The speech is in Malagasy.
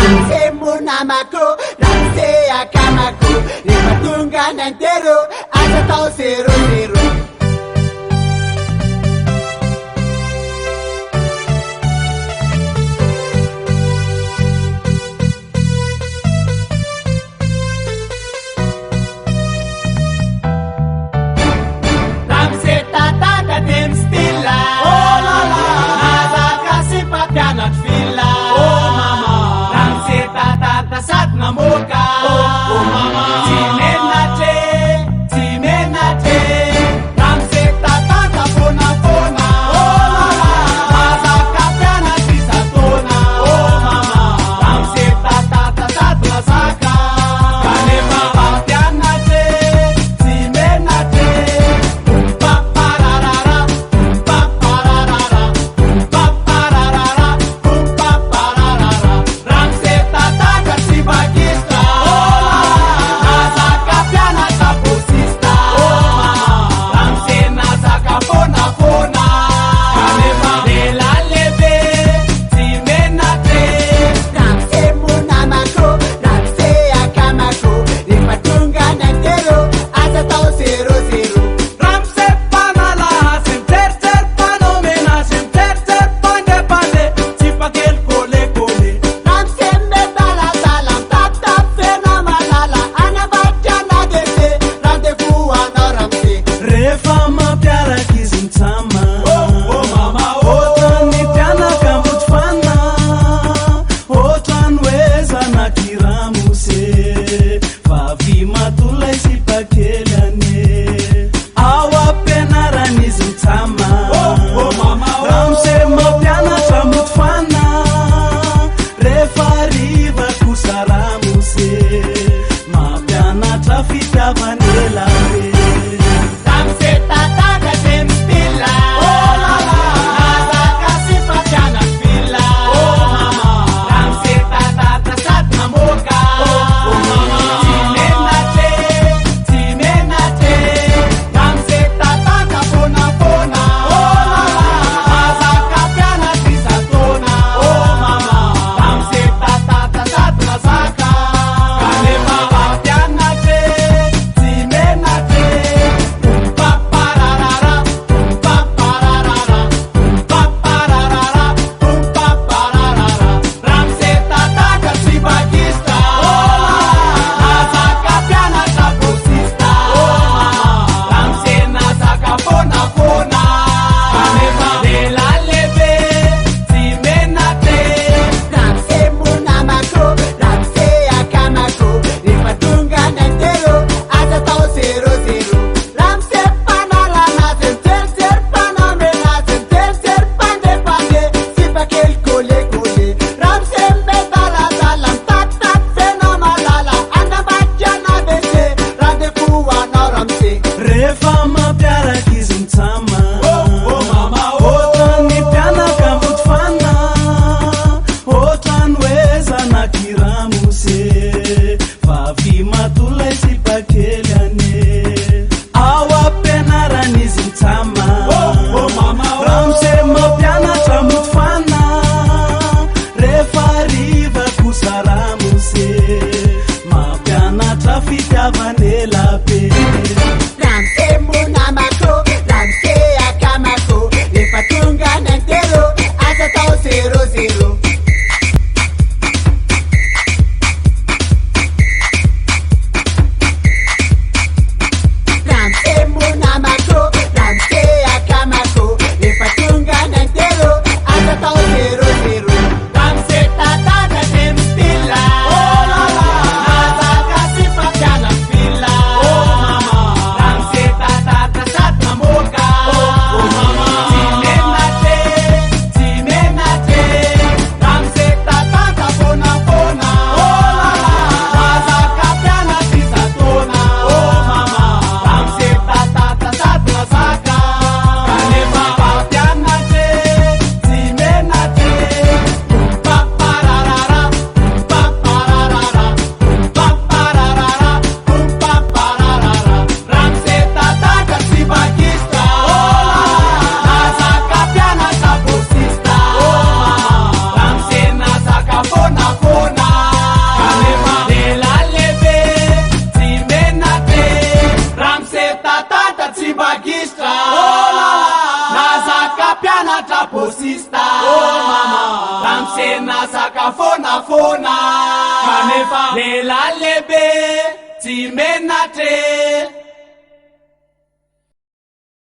Ramsey munamako, Ramsey akamako, rehefa nantero, aza tao 00. Namoka, oh mama, Timenate, Ramsey tata pona, oh Mazaka piana tisatona, oh mama, Ramsey tata saka, Kalema pianate, Timenate, paparara, Ramsey tata Bagista, Nazaka piana taposista, Ramsey nazaka fona, Kalema dela leve, Timenate, Ramsey munamako, Ramsey akamako, rehefa nantero, aza tao 00. Ramsey panala, senter panomena, senter pande, tipakel kole. Ramsey mbetala tap fena malala, anabatiana dete, rendez-vous ana Ramsey. Rehefa mampiaraka izy mitsama, Oh mama, ohatrany mpianaka mbotsofana, ohatrany hoe zanaky ramose, vavy matolona isipakely ane, ao ampianaran'izy mitsama. oh mama, Ramsey mampianatra mbotsofana, rehefa riva kosa ramose, mampianatra fitiavany elabe. Ramsey tata James Villa, Nazaka sipatiana villa, Ramsey tata sat namoka, Timenate, Ramsey tata pona, Nazaka piana tisatona, Ramsey tata sat saka, Kalema pianate, Timenate, Ramsey tata Bagista, Nazaka piana taposista, Ramsey nazaka fona, Kalema dela leve, Timenate, Ramsey munamako, Ramsey akamako, rehefa nantero, aza tao 00. Ramsey panalana, senter panomena, senter pande, sipakely kole. Ramsey mbetala tap fena malala, anabatiana dete, rendez-vous ana Ramsey. Rehefa mampiaraka izy mitsama, oh mama, ohatrany mpianaka mbotsofana, ohatrany hoe zanaky ramose, vavy matolona isipakely ane, ao ampianaran'izy mitsama. oh mama, Ramsey mampianatra mbotsofana, rehefa riva kosa ramose, mampianatra fitiavany elabe. Ramsey munamako, Ramsey akamako, rehefa nantero, aza tao 00. sista ramsena sakafonafona kanefa lehilahy lehibe tsy menatre